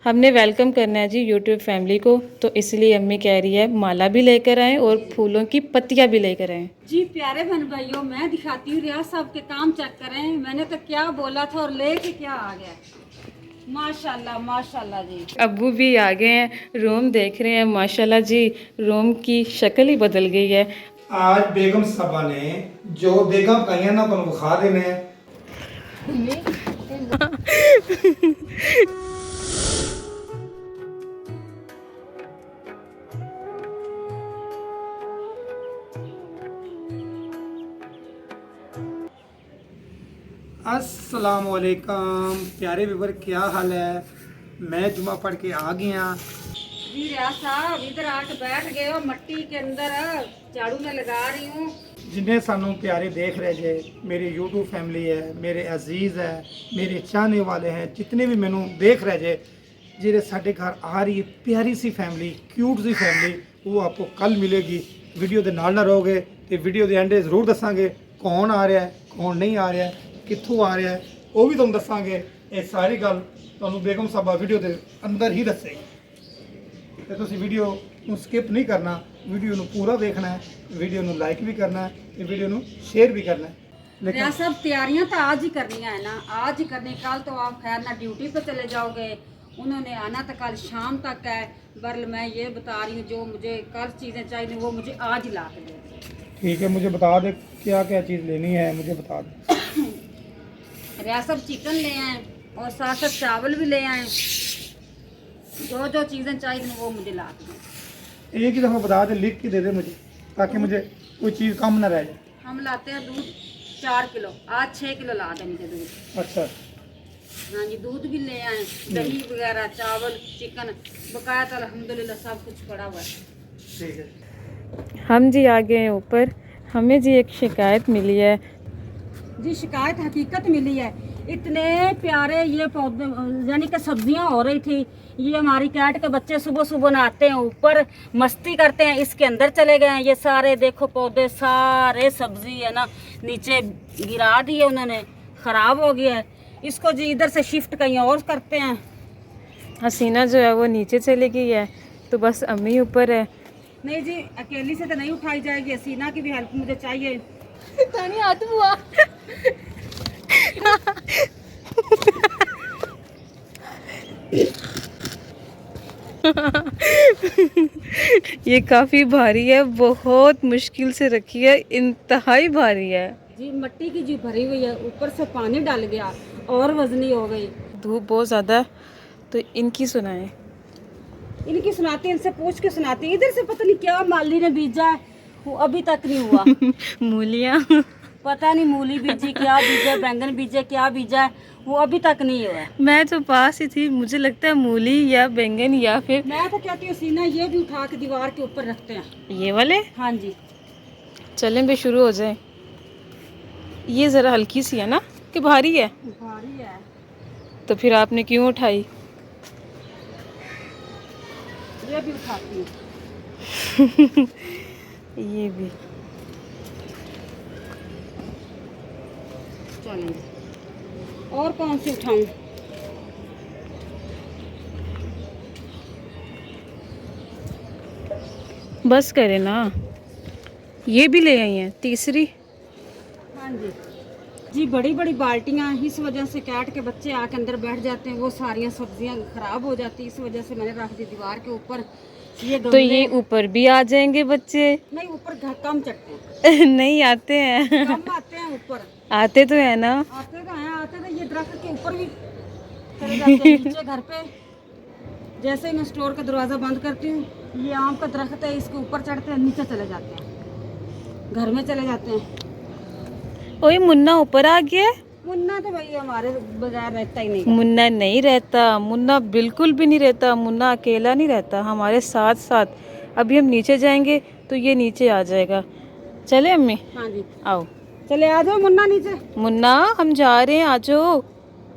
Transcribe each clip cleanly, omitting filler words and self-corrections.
हमने वेलकम करना है जी यूट्यूब फैमिली को, तो इसलिए अम्मी कह रही है माला भी लेकर आएँ और फूलों की पत्तियां भी लेकर आएँ। जी प्यारे बहन भाइयों, मैं दिखाती हूँ रियाज साहब के काम चेक करें। मैंने तो क्या बोला था और लेके क्या आ गया। माशाल्लाह माशाल्लाह जी। अब्बू भी आ गए हैं, रूम देख रहे हैं। माशाल्लाह जी, रूम की शक्ल ही बदल गई है। आज बेगम साहबा ने जो बेगम कहियां ना तुम विखा देने हैं। अस्सलाम वालेकुम प्यारे व्यूवर, क्या हाल है। मैं जुमा पढ़ के आ गया। जी रियाज साहब इधर आके बैठ गए हो, मट्टी के अंदर झाड़ू में लगा रही हूँ। जिन्हें सानू प्यारे देख रहे जे, मेरी यूट्यूब फैमिली है, मेरे अजीज़ है, मेरे चाहने वाले हैं, जितने भी मैनू देख रहे जे, जिन्हें साढ़े घर आ रही है प्यारी सी फैमिली, क्यूट सी फैमिली, वो आपको कल मिलेगी। वीडियो के नाल ना रहोगे तो वीडियो के एंड जरूर दसांगे कौन आ रहा है, कौन नहीं आ रहा है, कित्थों आ रहा है, वो भी तुम दसांगे। ये सारी गल तुहानू बेगम साहबा वीडियो के अंदर ही दसेगी। तो तुसी वीडियो ਨੂੰ स्किप नहीं करना, वीडियो ਨੂੰ पूरा देखना है, वीडियो ਨੂੰ लाइक भी करना है, ਤੇ वीडियो ਨੂੰ शेयर भी करना है। लेकिन रियाज साहब तैयारियां तो आज ही करनी है ना, आज ही करनी। कल तो आप खैर ना ड्यूटी पे चले जाओगे, उन्होंने आना तो कल शाम तक है। बरल मैं ये बता रही हूँ, जो मुझे कल चीज़ें चाहिए वो मुझे आज ही ला के दे दो। ठीक है, मुझे बता दे क्या क्या चीज़ लेनी है, मुझे बता दे। रियाज साहब चिकन ले आए और साथ साथ चावल भी ले आए। जो जो चीज़ें चाहिए वो मुझे ला के दो। एक ही दफ़ा बता दे, लिख के दे दे मुझे, ताकि मुझे कोई चीज़ कम ना रह जाए। हम लाते हैं दूध 4 किलो, आज 6 किलो ला दें मुझे दूध। अच्छा, हाँ जी, दूध भी ले आए, दही वगैरह, चावल, चिकन बकाया तो अल्हम्दुलिल्लाह सब कुछ पड़ा हुआ है। ठीक है। हम जी आ गए हैं ऊपर। हमें जी एक शिकायत मिली है। जी शिकायत हकीकत मिली है। इतने प्यारे ये पौधे यानी कि सब्जियां हो रही थी। ये हमारी कैट के बच्चे सुबह सुबह नहाते हैं, ऊपर मस्ती करते हैं, इसके अंदर चले गए हैं। ये सारे देखो पौधे सारे सब्जी है ना नीचे गिरा दिए उन्होंने, ख़राब हो गया है। इसको जी इधर से शिफ्ट कहीं और करते हैं। हसीना जो है वो नीचे चली गई है, तो बस अम्मी ऊपर है। नहीं जी, अकेली से तो नहीं उठाई जाएगी, हसीना की भी हेल्प मुझे चाहिए। तानी हाथ हुआ। ये काफ़ी भारी है, बहुत मुश्किल से रखी है, इंतहाई भारी है जी। मट्टी की जी भरी हुई है, ऊपर से पानी डाल गया और वजनी हो गई। धूप बहुत ज़्यादा है, तो इनकी सुनाएं। इनकी सुनाती, इनसे पूछ के सुनाती। इधर से पता नहीं क्या माली ने बीजा है, वो अभी तक नहीं हुआ। मूलियाँ पता नहीं मूली बीजी, क्या बीजा, बैंगन बीजे, क्या बीजा है, वो अभी तक नहीं हुआ। मैं तो पास ही थी, मुझे लगता है मूली या बैंगन या फिर मैं तो कहती हूँ सीना ये भी उठा के दीवार के ऊपर रखते हैं। ये वाले। हाँ जी, चलें भी शुरू हो जाए। ये ज़रा हल्की सी है ना कि भारी है, भारी है। तो फिर आपने क्यों उठाई? ये भी उठाती हूँ। ये भी। चलेंगे, और कौन सी उठाऊं? बस करे ना। ये भी ले आई हैं तीसरी। हाँ जी जी, बड़ी बड़ी बाल्टियाँ। इस वजह से कैट के बच्चे आके अंदर बैठ जाते हैं, वो सारियाँ सब्जियाँ खराब हो जाती। इस वजह से मैंने रख दी दीवार के ऊपर। ये तो ये ऊपर भी आ जाएंगे बच्चे? नहीं, ऊपर घर कम चढ़ते हैं। नहीं आते हैं। कम आते हैं ऊपर। आते तो है ना। आते तो हैं, आते तो ये दरख्त के ऊपर भी चले जाते हैं। नीचे घर पे जैसे ही मैं स्टोर का दरवाज़ा बंद करती हूँ, ये आम का दरख्त है, इसके ऊपर चढ़ते हैं, नीचे चले जाते हैं, घर में चले जाते हैं। ओए मुन्ना ऊपर आ गया। मुन्ना तो भाई हमारे बगैर रहता ही नहीं। मुन्ना नहीं रहता, मुन्ना बिल्कुल भी नहीं रहता। मुन्ना अकेला नहीं रहता, हमारे साथ साथ। अभी हम नीचे जाएंगे तो ये नीचे आ जाएगा। चले अम्मी? हाँ जी, आओ। चले आ जाओ मुन्ना नीचे। मुन्ना हम जा रहे हैं, आ जाओ।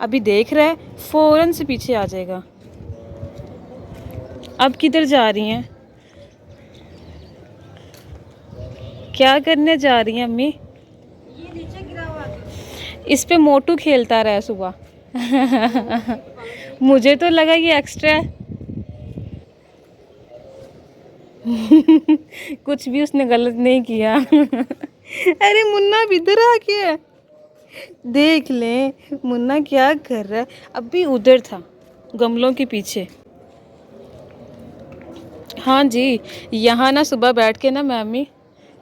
अभी देख रहा है, फौरन से पीछे आ जाएगा। अब किधर जा रही हैं? क्या करने जा रही हैं अम्मी? ये नीचे गिरा हुआ। इस पे मोटू खेलता रहा सुबह। मुझे तो लगा ये एक्स्ट्रा है। कुछ भी उसने गलत नहीं किया। अरे मुन्ना अब इधर आ गया, देख ले मुन्ना क्या कर रहा है। अभी उधर था गमलों के पीछे। हाँ जी, यहाँ ना सुबह बैठ के ना मम्मी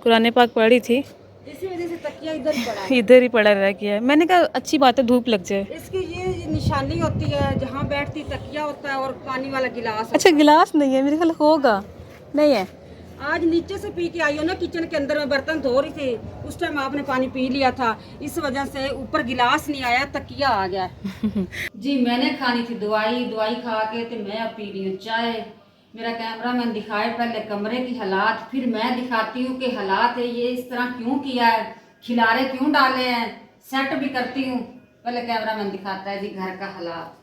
कुरान पाक पढ़ी थी, इसी वजह से तकिया इधर पड़ा है। इधर ही पड़ा रह गया है। मैंने कहा अच्छी बात है, धूप लग जाए। इसकी ये निशानी होती है, जहाँ बैठती तकिया होता है और पानी वाला गिलास अच्छा गिलास नहीं है मेरे ख्याल, होगा नहीं है। आज नीचे से पी के आई हो ना, किचन के अंदर में बर्तन धो रही थी, उस टाइम आपने पानी पी लिया था, इस वजह से ऊपर गिलास नहीं आया, तकिया आ गया। जी मैंने खानी थी दवाई, दवाई खा के तो मैं अब पी रही हूँ चाय। मेरा कैमरा मैन दिखाए पहले कमरे की हालात, फिर मैं दिखाती हूँ कि हालात है ये इस तरह क्यों किया है, खिलारे क्यों डाले हैं, सेट भी करती हूँ। पहले कैमरा मैन दिखाता है जी घर का हालात।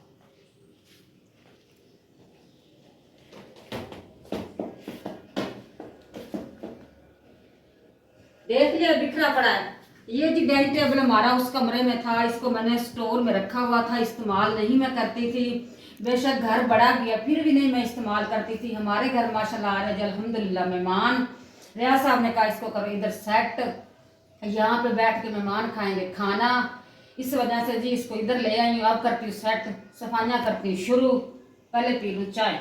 देख लिया बिखरा पड़ा है। ये जी डाइनिंग टेबल हमारा उस कमरे में था, इसको मैंने स्टोर में रखा हुआ था, इस्तेमाल नहीं मैं करती थी। बेशक घर बड़ा गया फिर भी नहीं मैं इस्तेमाल करती थी। हमारे घर माशाल्लाह आ रहे अल्हम्दुलिल्लाह मेहमान। रियाज साहब ने कहा इसको करो इधर सेट, यहाँ पे बैठ के मेहमान खाएंगे खाना, इस वजह से जी इसको इधर ले आई हूँ। अब करती हूँ सेट, सफाइयाँ करती हूँ शुरू। पहले पी लूँ चाय।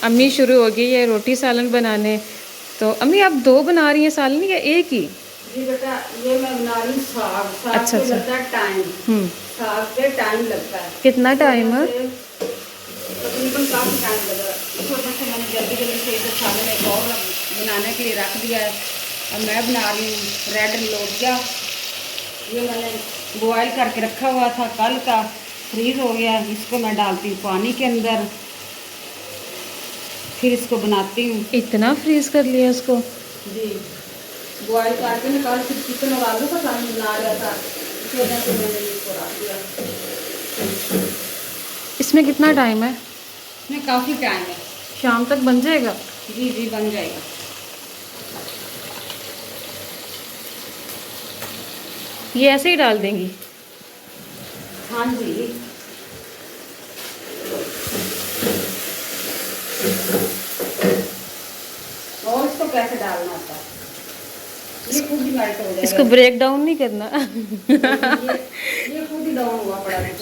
अम्मी शुरू हो गई है रोटी सालन बनाने। तो अम्मी आप दो बना रही हैं सालन या एक ही? जी बेटा ये मैं बना रही हूँ साग। साग अच्छा, पे अच्छा। लगता है टाइम, साग पे टाइम लगता है। कितना टाइम है? तकरीबन काफ़ी टाइम लगा। इस वजह से मैंने जल्दी जल्दी से इधर सालन एक और बनाने के लिए रख दिया है। अब मैं बना रही हूँ रेड लोबिया। ये मैंने बॉयल करके रखा हुआ था कल का, फ्रीज हो गया। इसको मैं डालती हूँ पानी के अंदर, फिर इसको बनाती हूँ। इतना फ्रीज कर लिया इसको? जी बॉयल करके मैं कल फिर चिकन और आलू का सालन बना लिया था, इस वजह से मैंने इसको रख दिया। इसमें कितना टाइम है? इसमें काफ़ी टाइम है। शाम तक बन जाएगा? जी जी बन जाएगा। ये ऐसे ही डाल देंगी? हाँ जी और इसको कैसे डालना होता है ये खुद ही मेल्ट हो जाएगा। इसको ब्रेक डाउन नहीं करना। ये खुद ही डाउन हुआ पड़ा है।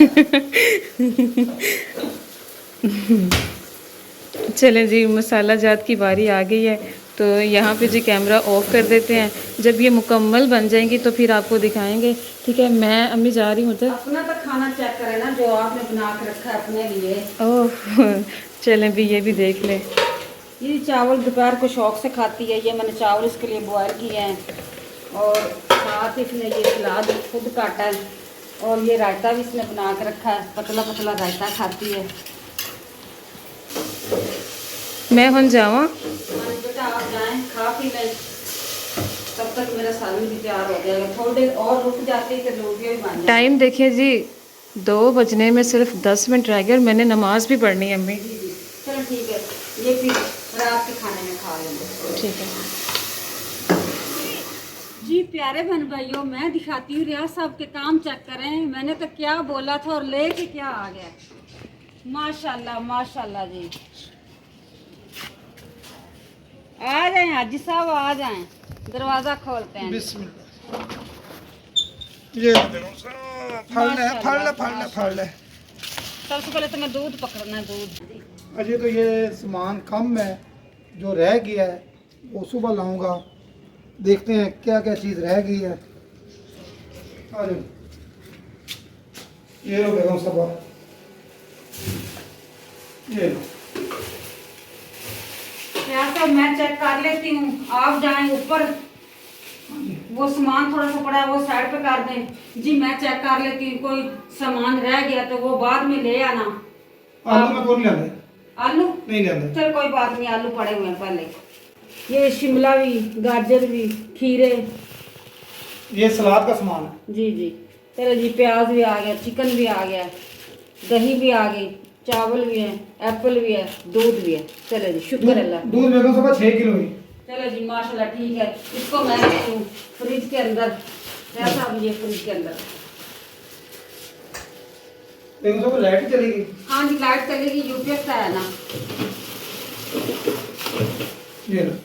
चलें जी, मसाला जात की बारी आ गई है, तो यहाँ पे जी कैमरा ऑफ कर देते हैं। जब ये मुकम्मल बन जाएंगी तो फिर आपको दिखाएंगे। ठीक है, मैं अम्मी जा रही हूँ उधर। अपना तो खाना चेक करें ना जो आपने बना के रखा है अपने लिए। ओह चलें भी, ये भी देख लें। ये चावल दोपहर को शौक से खाती है। ये मैंने चावल इसके लिए बॉयल किए हैं और साथ इसने ये सलाद खुद काटा है और ये रायता भी इसने बना के रखा है, पतला पतला रायता खाती है। मैं हम जावा? बेटा आप जाएं खा पी लें, तब तक मेरा सालन भी तैयार हो जाएगा। थोड़ी देर और रुक जाती है तो लोबिया भी बन जाए। टाइम देखिए जी, 2 बजने में सिर्फ 10 मिनट रह गए और मैंने नमाज भी पढ़नी है अम्मी। जी जी चलो ठीक है, ये फिर रात के खाने में खा लेंगे। ठीक है जी प्यारे बहन भाइयों, मैं दिखाती हूँ रियाज साहब के काम चेक करें। मैंने तो क्या बोला था और लेके क्या आ गया। माशाल्लाह माशाल्लाह जी। आ जाएं हाजी साहब, आ जाएं, दरवाजा खोलते हैं। बिस्मिल्लाह। ये देखो फाड़ ले। सबसे पहले तो मैं दूध पकड़ना है, दूध। अजय तो ये सामान कम है, जो रह गया है वो सुबह लाऊंगा। देखते हैं क्या क्या चीज़ रह गई है। अरे ये लो बेगम साहबा, ये लो। यार साहब मैं चेक कर लेती हूँ, आप जाएं ऊपर। वो सामान थोड़ा सा पड़ा है वो साइड पे कर दें। जी मैं चेक कर लेती हूँ, कोई सामान रह गया तो वो बाद में ले आना। आलू में कौन लेंगे? आलू नहीं लेंगे। चल कोई बात नहीं, आलू पड़े हुए हैं पहले। ये शिमला भी, गाजर भी, खीरे। ये सलाद का सामान है। जी जी चलो जी, प्याज भी आ गया, चिकन भी आ गया, दही भी आ गई, चावल भी है, एप्पल भी है, दूध भी है। चलो जी, शुक्र अल्लाह। दूध बेगम साहब 6 किलो ही। चलो जी माशाल्लाह ठीक है। इसको मैं रखती हूँ फ्रिज के अंदर, ऐसा भी ये फ्रिज के अंदर। बेगम साहब लाइट चली गई। हाँ जी लाइट चलेगी, यूपीएस का है ना। ये लो।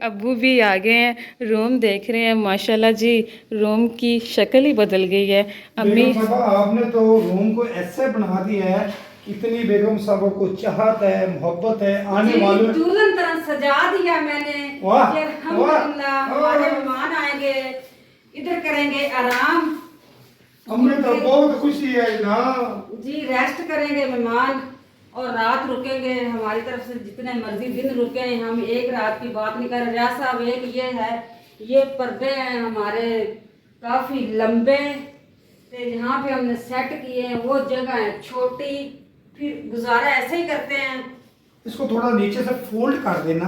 अब्बू भी आ गए हैं, रूम देख रहे हैं। माशाल्लाह जी रूम की शक्ल ही बदल गई है। अम्मी बेगम साहब आपने तो रूम को ऐसे बना दिया है, कितनी बेगम साहब को चाहत है, मोहब्बत है, आने जी, वालों दुल्हन तरह सजा दिया मैंने। वाह, ये अल्हम्दुलिल्लाह हमारे मेहमान आएंगे, इधर करेंगे आराम। हमें तो बहुत खुशी है ना। जी रेस्ट करेंगे मेहमान और रात रुकेंगे। हमारी तरफ से जितने मर्जी दिन रुके, हम एक रात की बात नहीं कर रहे। रियाज साहब एक ये है, ये पर्दे हैं हमारे काफी लंबे, तो यहाँ पे हमने सेट किए हैं। वो जगह है छोटी, फिर गुजारा ऐसे ही करते हैं। इसको थोड़ा नीचे से फोल्ड कर देना,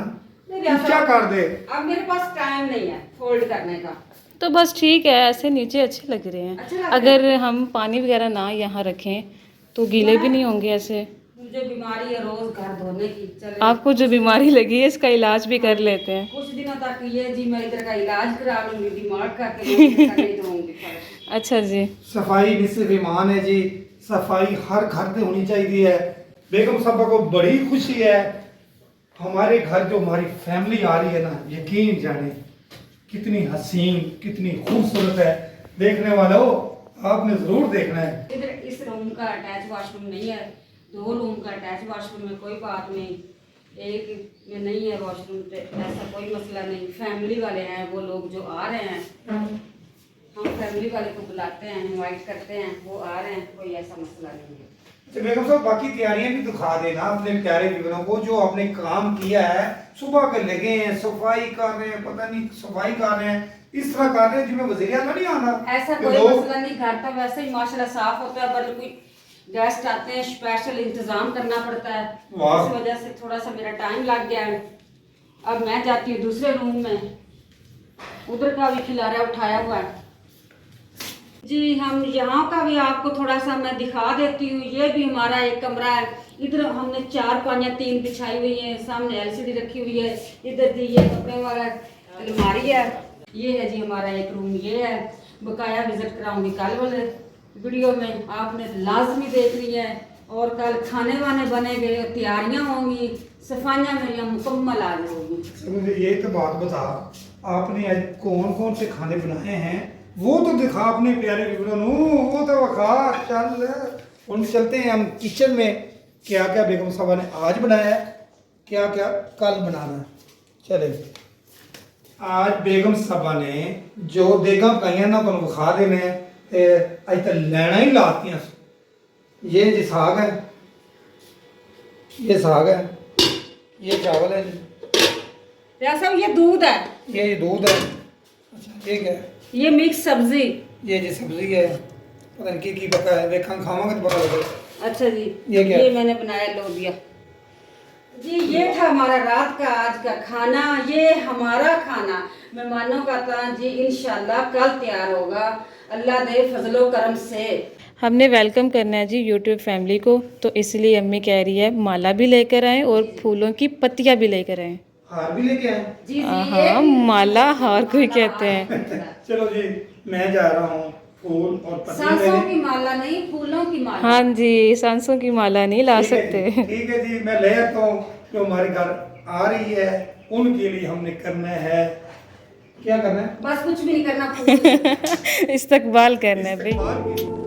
नहीं, रियाज ऊंचा साहब, कर दे। अब मेरे पास टाइम नहीं है फोल्ड करने का। तो बस ठीक है, ऐसे नीचे अच्छे लग रहे हैं। अच्छे लग रहे अगर हम पानी वगैरह ना यहाँ रखें तो गीले भी नहीं होंगे ऐसे। मुझे बीमारी है रोज घर धोने की। चले आपको जो बीमारी लगी है इसका इलाज भी कर लेते हैं। कुछ दिनों तक ये जी मैं इधर का इलाज करा लूंगी, दिमाग करके नहीं दूंगी फर्क। अच्छा जी। सफाई निस्फ ईमान है जी, सफाई हर घर में होनी चाहिए है। बेगम साहबा को बड़ी खुशी है, हमारे घर जो हमारी फैमिली आ रही है ना, यकीन जाने कितनी हसीन, कितनी खूबसूरत है। देखने वालों आपने जरूर देखना है। इधर इस रूम का अटैच वॉशरूम नहीं है, 2 रूम का अटैच वॉशरूम है, कोई बात नहीं। एक में नहीं है वॉशरूम, तो ऐसा कोई मसला नहीं। फैमिली वाले हैं वो लोग जो आ रहे हैं, हम फैमिली वाले को बुलाते हैं, इनवाइट करते हैं, वो आ रहे हैं, कोई ऐसा मसला नहीं है। तो बेगम साहब बाकी तैयारियां भी दिखा देना अपने प्यारे व्यूअरों को, जो आपने काम किया है। सुबह के लगे हैं, सफाई कर रहे हैं, पता नहीं सफाई कर रहे हैं, इस तरह कर रहे हैं जिसमें वज़ीर आला नहीं आना। ऐसा कि कोई लोग- मसला नहीं। घर तो वैसे ही माशाल्लाह साफ होता है, बल्कि कोई गेस्ट आते हैं स्पेशल इंतजाम करना पड़ता है, वाह। इस वजह से थोड़ा सा मेरा टाइम लग गया है। अब मैं जाती हूँ दूसरे रूम में, उधर का भी खिलारा उठाया हुआ है जी। हम यहाँ का भी आपको थोड़ा सा मैं दिखा देती हूँ। ये भी हमारा एक कमरा है। इधर हमने 4 पानियाँ 3 बिछाई हुई है, सामने एलसीडी रखी हुई है। इधर जी ये कपड़े वाला अलमारी है। ये है जी हमारा एक रूम, ये है। बकाया विजिट कराऊंगी कल वाले वीडियो में, आपने लाजमी देखनी है। और कल खाने वाने बनेंगे, तैयारियां होंगी, सफाइयां मेरी मुकम्मल आ होगी। मुझे ये तो बात बता, आपने आज कौन कौन से खाने बनाए हैं वो तो दिखा अपने प्यारे व्यूअरों, वो तो वखा। चल उन चलते हैं हम किचन में, क्या क्या बेगम साहबा ने आज बनाया है, क्या क्या कल बनाना है। चले आज बेगम साहबा ने जो देगा पकाइया ना तुम विखा देने, अज तो लैना ही लातियां। ये जी साग है, ये साग है, ये चावल है जी, साहब ये दूध है, ये दूध है। अच्छा ये क्या है? ये मिक्स सब्जी। ये जी सब्जी है, पता नहीं की पका है, देखा खावांगे तो पता लगेगा। अच्छा जी ये क्या? ये मैंने बनाया लोबिया जी। ये था हमारा रात का आज का खाना। ये हमारा खाना मेहमानों का था जी, इंशाल्लाह कल तैयार होगा अल्लाह दे फजलो करम से। हमने वेलकम करना है जी यूट्यूब फैमिली को, तो इसलिए अम्मी कह रही है माला भी लेकर आए और फूलों की पत्तियां भी लेकर आए। हार भी लेके आए। जी जी हाँ, माला हार कोई कहते हैं। चलो जी मैं जा रहा हूँ फूल और पत्तियां सांसों लेने। की माला नहीं, फूलों की माला। हाँ जी, सांसों की माला नहीं ला ठीक है सकते। जी, ठीक है जी, मैं ले आता हूँ। जो हमारे घर आ रही है उनके लिए हमने करना है, क्या करना है? बस कुछ भी नहीं करना, फूल इस्तकबाल करना है भाई। इस्तेमाल की-